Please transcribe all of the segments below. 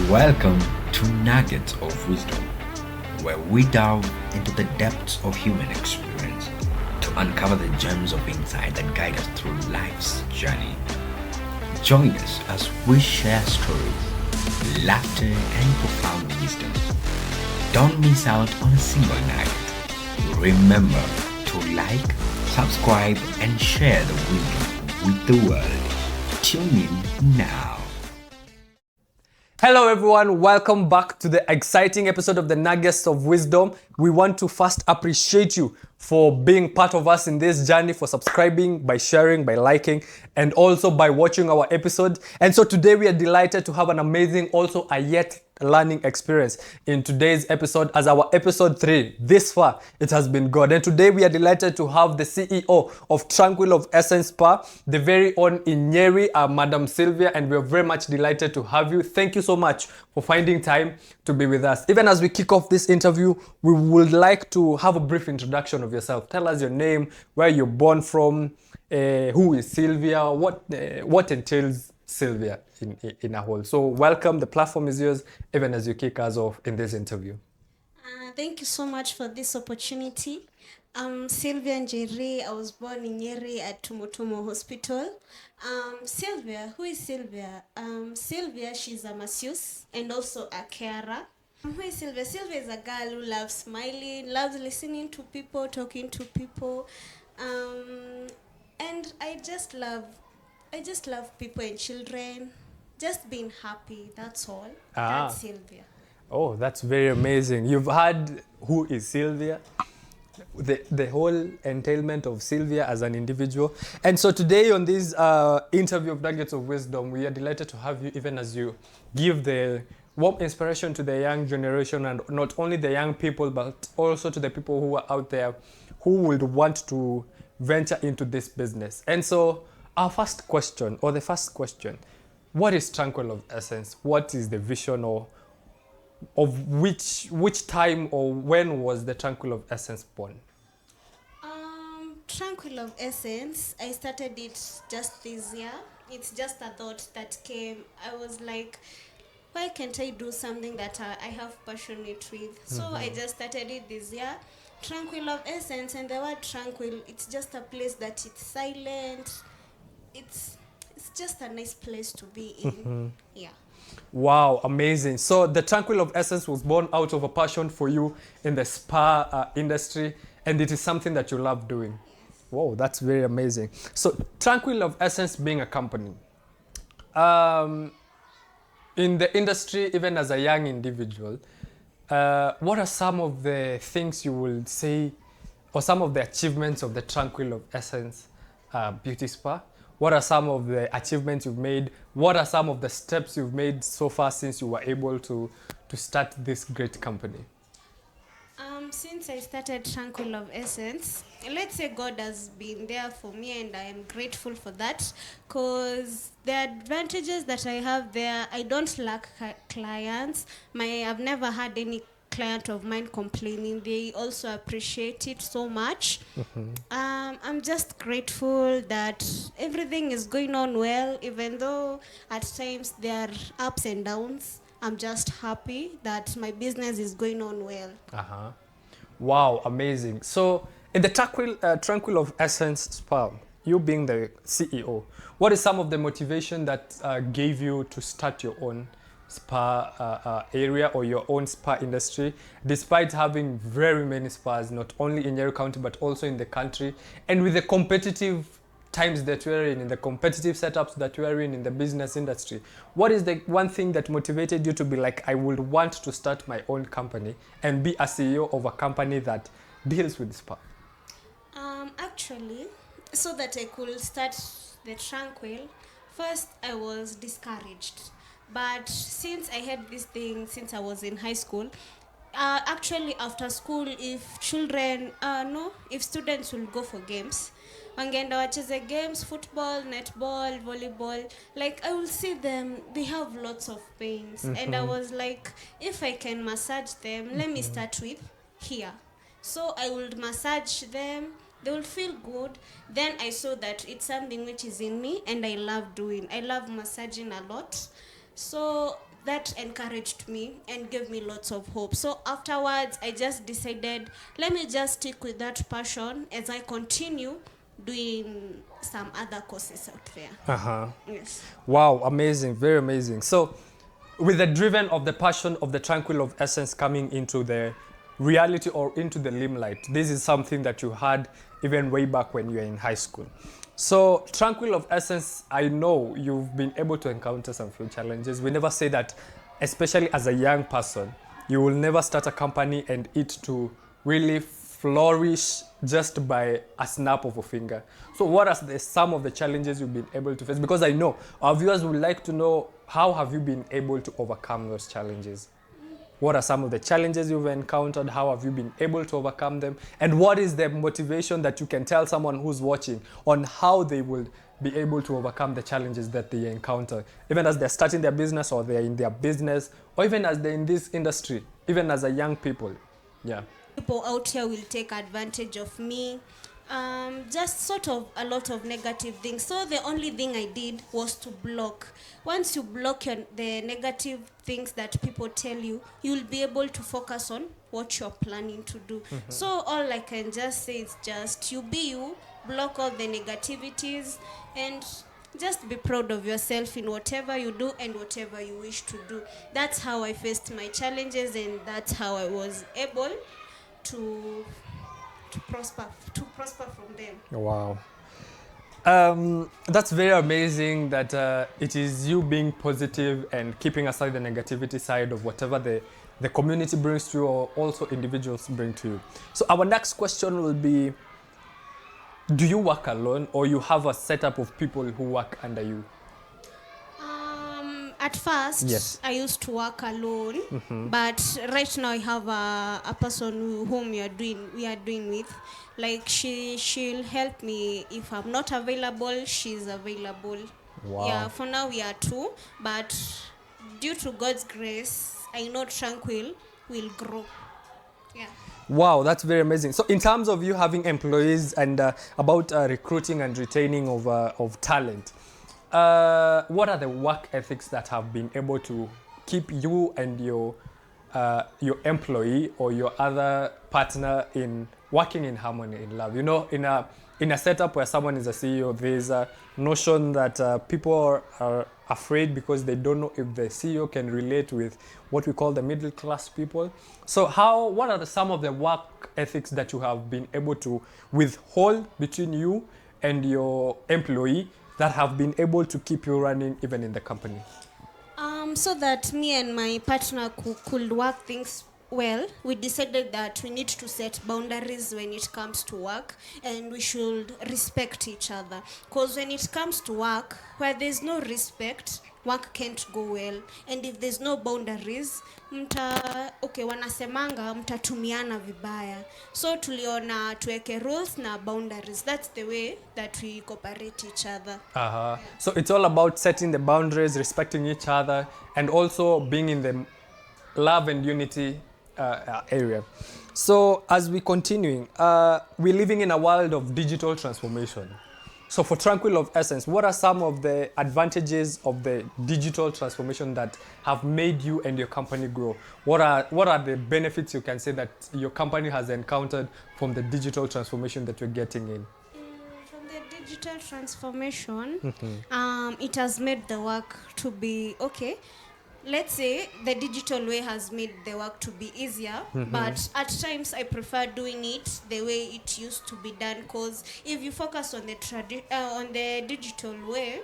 Welcome to Nuggets of Wisdom, where we delve into the depths of human experience to uncover the gems of insight that guide us through life's journey. Join us as we share stories, laughter, and profound wisdom. Don't miss out on a single nugget. Remember to like, subscribe, and share the wisdom with the world. Tune in now. Hello everyone, welcome back to the exciting episode of the Nuggets of Wisdom. We want to first appreciate you for being part of us in this journey, for subscribing, by sharing, by liking, and also by watching our episode. And so today we are delighted to have an amazing, also a yet learning experience in today's episode, as our episode 3 this far it has been good. And today we are delighted to have the CEO of Tranquil Essence Spa, the very own Njeri, Madam Sylvia, and we are very much delighted to have you. Thank you so much for finding time to be with us. Even as we kick off this interview, we would like to have a brief introduction of yourself. Tell us your name, where you're born from, who is Sylvia, what entails Sylvia in a whole. So welcome, the platform is yours, even as you kick us off in this interview. Thank you so much for this opportunity. I'm Sylvia Njeri. I was born in Nyeri at Tumutumu Hospital. Sylvia, who is Sylvia? Sylvia, she's a masseuse and also a carer. Who is Sylvia? Sylvia is a girl who loves smiling, loves listening to people, talking to people. And I just love people and children. Just being happy, that's all. That's Sylvia. Oh, that's very amazing. You've had who is Sylvia, the whole entailment of Sylvia as an individual. And so today on this interview of Nuggets of Wisdom, we are delighted to have you, even as you give the warm inspiration to the young generation, and not only the young people, but also to the people who are out there who would want to venture into this business. And so our first question, what is Tranquil Essence? What is the vision, or of which time or when was the Tranquil Essence born? Tranquil Essence, I started it just this year. It's just a thought that came. I was like, why can't I do something that I have passionate with? So I just started it this year. Tranquil Essence, and the word tranquil, it's just a place that it's silent. It's just a nice place to be in. Yeah. Wow, amazing. So the Tranquil Essence was born out of a passion for you in the spa industry, and it is something that you love doing. Yes. Wow, that's very amazing. So Tranquil Essence being a company, in the industry, even as a young individual, what are some of the things you will say, or some of the achievements of the Tranquil Essence beauty spa? What are some of the achievements you've made? What are some of the steps you've made so far since you were able to start this great company? Since I started Tranquil Essence, let's say God has been there for me, and I am grateful for that, because the advantages that I have there, I don't lack clients. I've never had any client of mine complaining. They also appreciate it so much. I'm just grateful that everything is going on well, even though at times there are ups and downs. I'm just happy that my business is going on well. Wow, amazing. So in the Tranquil Essence Spa, you being the CEO, what is some of the motivation that gave you to start your own spa area or your own spa industry, despite having very many spas, not only in Nyeri County, but also in the country, and with the competitive times that we're in the competitive setups that we're in the business industry? What is the one thing that motivated you to be like, I would want to start my own company and be a CEO of a company that deals with spa? Actually, so that I could start the Tranquil, first I was discouraged. But since I had this thing since I was in high school, actually after school, if students will go for games, wangeenda wacheze games, football, netball, volleyball, like I will see them, they have lots of pains. And I was like, if I can massage them, let me start with here. So I would massage them, they will feel good. Then I saw that it's something which is in me, and I love massaging a lot. So that encouraged me and gave me lots of hope. So afterwards, I just decided, let me just stick with that passion as I continue doing some other courses out there. Uh-huh. Yes. Wow, amazing, very amazing. So, with the driven of the passion of the Tranquil of Essence coming into the reality or into the limelight, this is something that you had even way back when you were in high school. So, Tranquil of Essence, I know you've been able to encounter some few challenges. We never say that, especially as a young person, you will never start a company and it to really flourish just by a snap of a finger. So what are some of the challenges you've been able to face? Because I know our viewers would like to know, how have you been able to overcome those challenges? What are some of the challenges you've encountered? How have you been able to overcome them? And what is the motivation that you can tell someone who's watching on how they will be able to overcome the challenges that they encounter, even as they're starting their business or they're in their business, or even as they're in this industry, even as a young people? Yeah. People out here will take advantage of me. Just sort of a lot of negative things. So the only thing I did was to block. Once you block the negative things that people tell you, you'll be able to focus on what you're planning to do. So all I can just say is just you be you, block all the negativities, and just be proud of yourself in whatever you do and whatever you wish to do. That's how I faced my challenges, and that's how I was able to prosper from them. Wow. That's very amazing that it is you being positive and keeping aside the negativity side of whatever the community brings to you or also individuals bring to you. So our next question will be, do you work alone or you have a setup of people who work under you? At first, Yes. I used to work alone, but right now I have a person whom we are doing with. Like she'll help me if I'm not available. She's available. Wow. Yeah, for now we are two, but due to God's grace, I know Tranquil will grow. Yeah. Wow, that's very amazing. So in terms of you having employees and about recruiting and retaining of talent, what are the work ethics that have been able to keep you and your employee or your other partner in working in harmony, in love? You know, in a setup where someone is a CEO, there's a notion that people are afraid because they don't know if the CEO can relate with what we call the middle class people. So what are some of the work ethics that you have been able to withhold between you and your employee that have been able to keep you running even in the company? So that me and my partner could work things well, we decided that we need to set boundaries when it comes to work, and we should respect each other. Because when it comes to work, where there's no respect, work can't go well. And if there's no boundaries, wanasemanga mtatumiana vibaya. So tuliona tuweke rules na boundaries. That's the way that we cooperate each other. Yeah. So it's all about setting the boundaries, respecting each other, and also being in the love and unity area. So as we continuing, we're living in a world of digital transformation. So for Tranquil of Essence, what are some of the advantages of the digital transformation that have made you and your company grow? What are the benefits you can say that your company has encountered from the digital transformation that you're getting in? From the digital transformation, it has made the work to be okay. Let's say the digital way has made the work to be easier, but at times I prefer doing it the way it used to be done, because if you focus on the digital way,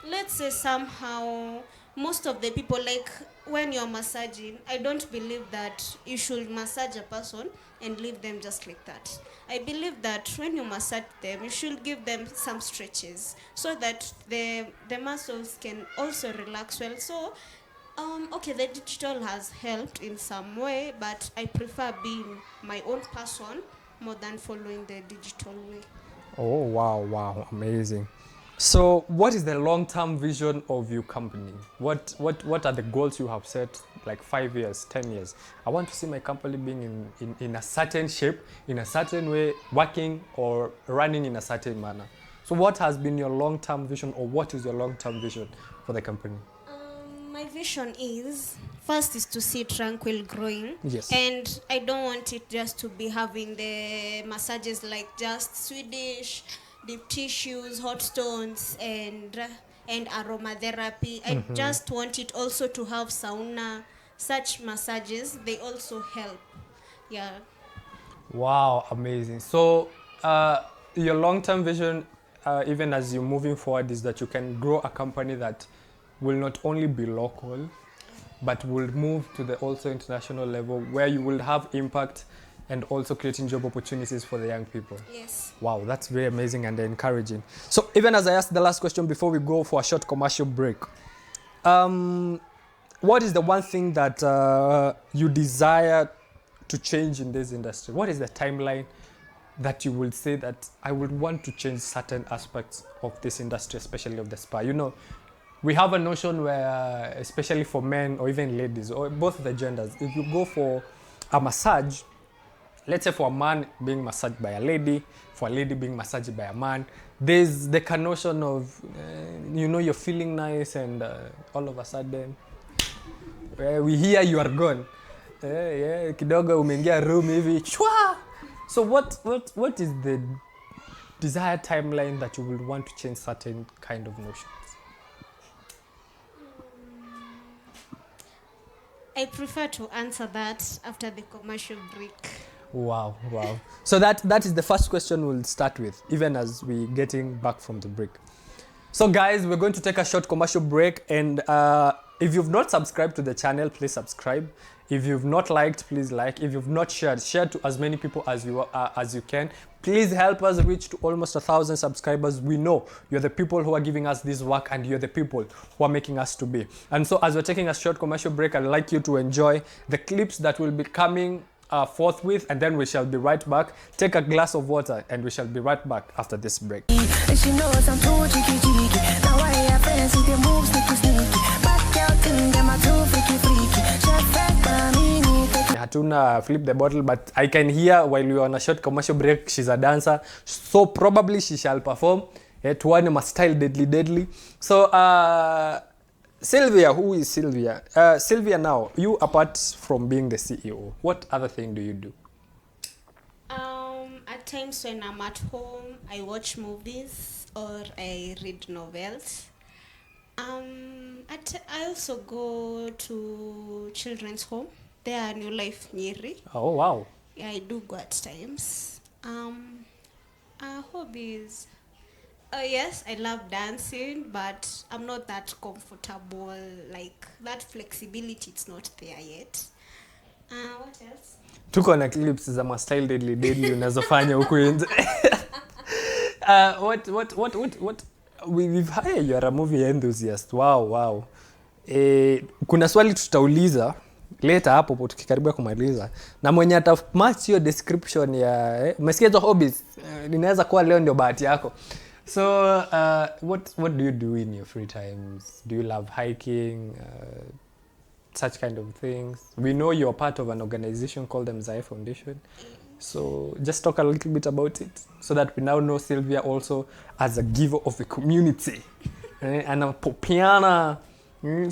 let's say somehow most of the people, like when you're massaging, I don't believe that you should massage a person and leave them just like that. I believe that when you massage them, you should give them some stretches so that the muscles can also relax well. So okay, the digital has helped in some way, but I prefer being my own person more than following the digital way. Oh, wow, amazing. So what is the long-term vision of your company? What are the goals you have set, like 5 years, 10 years? I want to see my company being in a certain shape, in a certain way, working or running in a certain manner. So what has been your long-term vision, or what is your long-term vision for the company? My My vision is, first is to see Tranquil growing. Yes. And I don't want it just to be having the massages like just Swedish, deep tissues, hot stones, and aromatherapy. I just want it also to have sauna, such massages. They also help. Yeah. Wow, amazing. So, your long-term vision, even as you're moving forward, is that you can grow a company that will not only be local, but will move to the also international level where you will have impact and also creating job opportunities for the young people. Yes. Wow, that's very amazing and encouraging. So, even as I asked the last question before we go for a short commercial break, what is the one thing that you desire to change in this industry? What is the timeline that you will say that I would want to change certain aspects of this industry, especially of the spa? You know, we have a notion where, especially for men or even ladies, or both the genders, if you go for a massage, let's say for a man being massaged by a lady, for a lady being massaged by a man, there's the notion of, you know, you're feeling nice and all of a sudden, we hear you are gone. Yeah, kidogo umeingia room hivi chwa. So what is the desired timeline that you will want to change certain kind of notions? I prefer to answer that after the commercial break. Wow. So that is the first question we'll start with, even as we're getting back from the break. So guys, we're going to take a short commercial break, and if you've not subscribed to the channel, please subscribe. If you've not liked, please like. If you've not shared, share to as many people as you can. Please help us reach to almost 1,000 subscribers. We know you're the people who are giving us this work, and you're the people who are making us to be. And so as we're taking a short commercial break, I'd like you to enjoy the clips that will be coming forthwith, and then we shall be right back. Take a glass of water and we shall be right back after this break. She knows I'm too cheeky. Now I have friends who can move sneaky. Back out in them, I'm too freaky. Hatuna flip the bottle, but I can hear while we are on a short commercial break, she's a dancer, so probably she shall perform. Tuane must style deadly. So Sylvia, who is Sylvia? Sylvia, now, you apart from being the CEO, what other thing do you do? At times when I'm at home, I watch movies or I read novels. I also go to children's home. They are New Life Njeri. Oh, wow. Yeah, I do go at times. Hobbies. Yes, I love dancing, but I'm not that comfortable. Like, that flexibility, it's not there yet. What else? Tuko na clips za style deadly unazofanya huku nje. What we've hired, you are a movie enthusiast. Wow. Kuna swali tutauliza later hapo tukikaribia kumaliza, na mwenye atamatch hiyo description ya umesikia hizo hobbies, ninaweza kuwa leo ndio bahati yako. So what do you do in your free times? Do you love hiking, such kind of things? We know you're part of an organization called the Mzai Foundation. So just talk a little bit about it so that we now know Sylvia also as a giver of the community. Anapopiana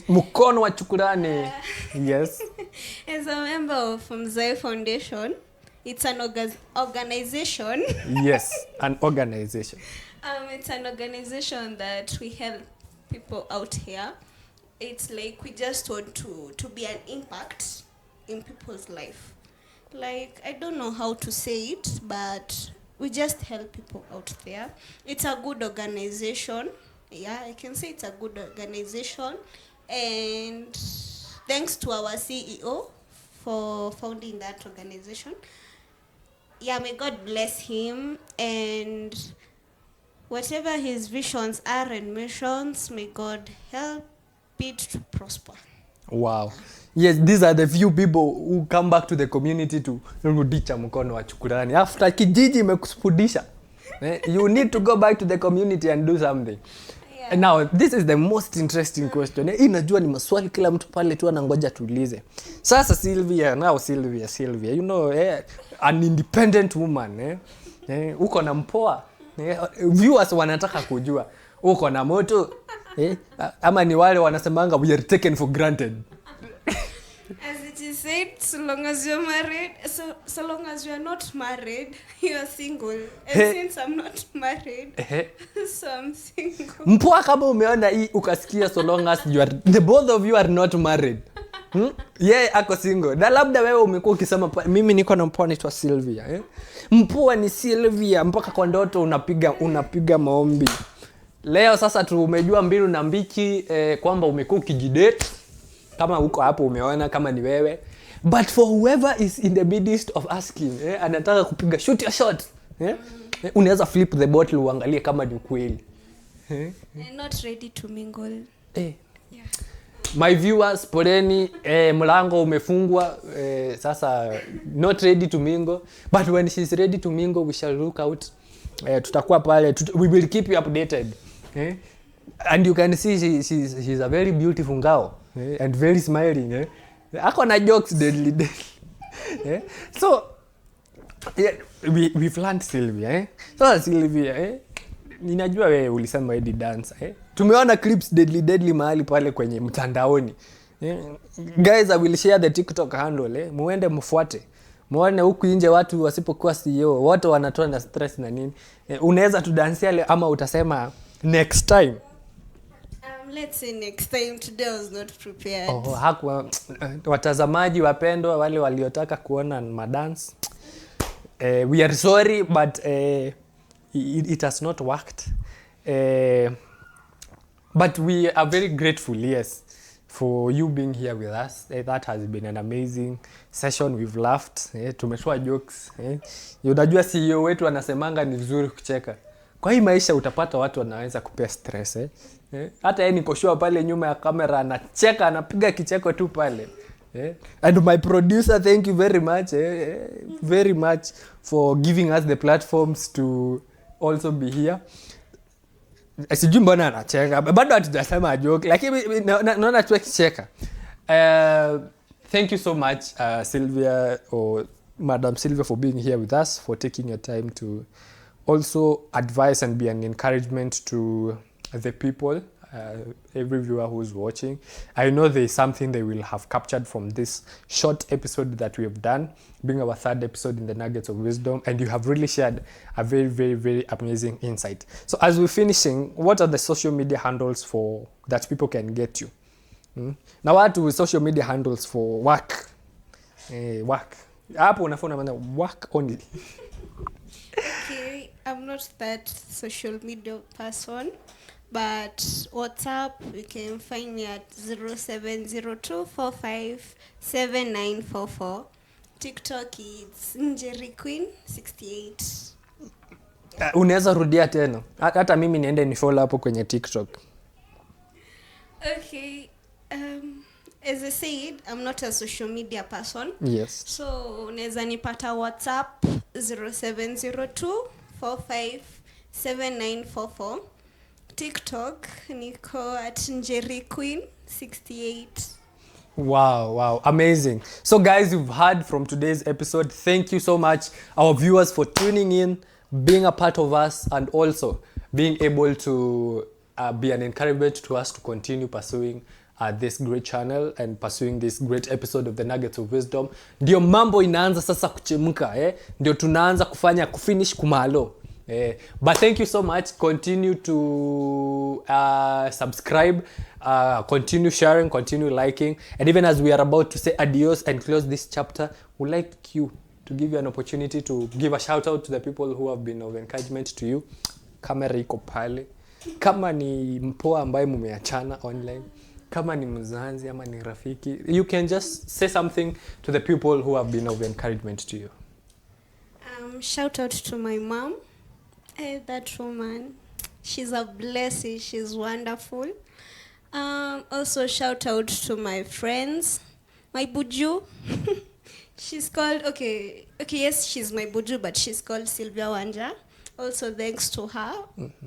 mkono wa chukurani. Yes. As a member of Mzai Foundation, it's an organization. Yes, an organization. It's an organization that we help people out here. It's like we just want to be an impact in people's life. Like, I don't know how to say it, but we just help people out there. It's a good organization. Yeah, I can say it's a good organization. And thanks to our CEO for founding that organization. Yeah, may God bless him, and whatever his visions are and missions, may God help it to prosper. Wow. Yes, these are the few people who come back to the community to rudisha mkono wa chukurani. After kijiji imekufundisha, you need to go back to the community and do something. Yeah. Now, this is the most interesting question. Inajua ni maswali kila mtu pale tu anangoja tuulize. Sasa Sylvia, you know, an independent woman, uko na mpoa. Viewers wanataka kujua uko na moto, Ama ni wale wanasemanga we are taken for granted. As it is said, so long as you're married, so long as you're not married, you're single. And since I'm not married, so I'm single. Mpua kama umeona hii ukasikia so long as you are, the both of you are not married. Ako single. Na labda wewe umekuwa ukisema mimi niko na mpua anaitwa Sylvia. Mpua ni Sylvia mpaka kwa ndoto unapiga maombi. Leo sasa tumejua mbinu na mbiki kwamba umekuwa ukijidate. Kama uko hapo umeona kama ni wewe. But for whoever is in the midst of asking, anataka kupiga shoot your shot. Unaweza flip the bottle uangalie kama ni ukweli. I'm not ready to mingle. Yeah. My viewers, poleni, mlango umefungwa, sasa not ready to mingle, but when she's ready to mingle we shall look out. Tutakuwa pale, we will keep you updated. And you can see she's a very beautiful girl, and very smiling. Ako na jokes deadly. So we've learned Sylvia. So Sylvia, ninajua wewe ulisema hedi dance. Tumeona clips deadly mahali pale kwenye mtandaoni. Guys, I will share the TikTok handle. Muende mfuate. Muone huku nje watu wasipokuwa CEO, watu wanatoa na stress na nini. Unaweza tudansia ama utasema next time? Let's say next time. Today I was not prepared. Hakuwa watazamaji wapendwa wale waliotaka kuona madance. We are sorry but it has not worked. But we are very grateful, yes, for you being here with us. That has been an amazing session. We've laughed. Tumetoa jokes. Unajua CEO wetu anasemanga ni vizuri kucheka. Kwa hii maisha utapata watu wanaweza kupea stress. Hata yeye niko sure pale nyuma ya kamera anacheka, anapiga kicheko tu pale. And my producer, thank you very much for giving us the platforms to also be here. Sijui mbona anacheka, bado hatujasema joke, lakini naona tu akicheka. Thank you so much, Sylvia, or Madam Sylvia, for being here with us, for taking your time to also advise and be an encouragement to the people, every viewer who's watching. I know there is something they will have captured from this short episode that we have done, being our third episode in the Nuggets of Wisdom, and you have really shared a very amazing insight. So as we're finishing, what are the social media handles for that people can get you? Now what do social media handles for work? Work. Hapo unafuna maana work only. Okay, I'm not that social media person. But WhatsApp, you can find me at 0702457944. TikTok, it's Njeri Queen 68. Unaweza rudia tena. Hata mimi niende ni follow hapo kwenye TikTok. Okay. As I said, I'm not a social media person. Yes. So, unaweza nipata WhatsApp 0702457944. TikTok, niko at Njeri Queen 68. Wow, amazing. So guys, you've heard from today's episode. Thank you so much, our viewers, for tuning in, being a part of us, and also being able to be an encouragement to us to continue pursuing this great channel and pursuing this great episode of the Nuggets of Wisdom. Ndio mambo inaanza sasa kuchemka, ndio tunaanza kufinish kumalo. But thank you so much. Continue to subscribe, continue sharing, continue liking, and even as we are about to say adios and close this chapter, we'd like you to give you an opportunity to give a shout out to the people who have been of encouragement to you. Kamera iko pale. Kama ni mpoa ambaye mumeachana online, kama ni mzazi ama ni rafiki, you can just say something to the people who have been of encouragement to you. Shout out to my mom. Hey, that woman, she's a blessing. She's wonderful. Also shout out to my friends, my buju. She's called yes, she's my buju, but she's called Sylvia Njeri. Also thanks to her.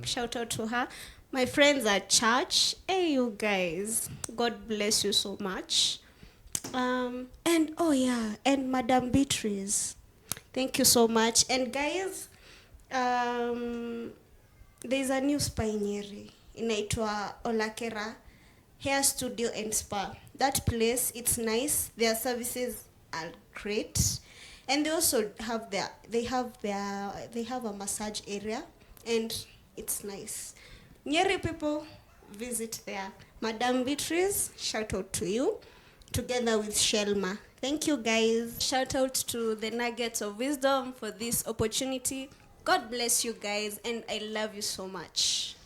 Shout out to her. My friends at church. Hey, you guys, God bless you so much. And Madam Beatrice, thank you so much. And guys, there's a new Nyeri. inaitwa Olakera Hair Studio and Spa. That place, it's nice. Their services are great, and they also have a massage area, and it's nice. Nyeri people, visit there. Madam Beatrice, shout out to you, together with Shelma. Thank you, guys. Shout out to the Nuggets of Wisdom for this opportunity. God bless you guys, and I love you so much.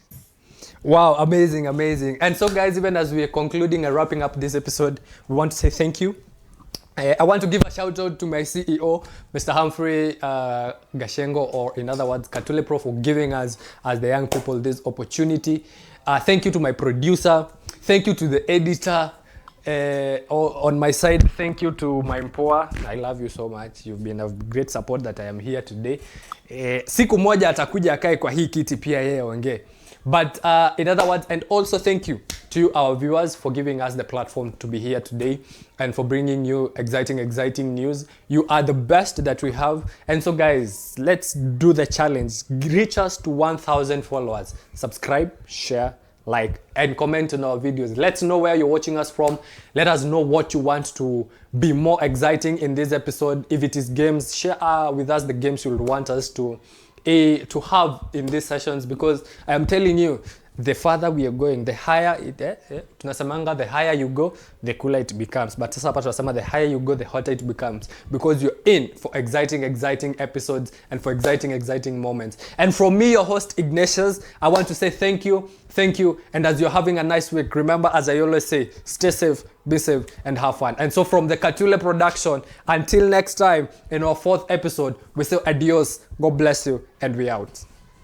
Wow, amazing, amazing. And so guys, even as we are concluding and wrapping up this episode, we want to say thank you. I want to give a shout out to my CEO, Mr. Humphrey Gashengo, or in other words, Katule Pro, for giving us, as the young people, this opportunity. Thank you to my producer. Thank you to the editor. On my side, thank you to my Mpoa. I love you so much. You've been a great support that I am here today. Siku moja atakuja akae kwa hii kiti pia yeye ongee. But in other words, and also thank you to you, our viewers, for giving us the platform to be here today and for bringing you exciting news. You are the best that we have. And so guys, let's do the challenge. Reach us to 1,000 followers. Subscribe, share, like, and comment on our videos. Let's know where you're watching us from. Let us know what you want to be more exciting in this episode. If it is games, share with us the games you would want us to have in these sessions, because I am telling you, the farther we are going, the higher tunasemanga, the higher you go, the cooler it becomes. But sasa hapa tunasema the higher you go, the hotter it becomes, because you're in for exciting episodes and for exciting moments. And from me, your host Ignatius, I want to say thank you, and as you're having a nice week, remember, as I always say, stay safe, be safe, and have fun. And so from the Katule production, until next time in our 4th episode, we say adios, God bless you, and we out.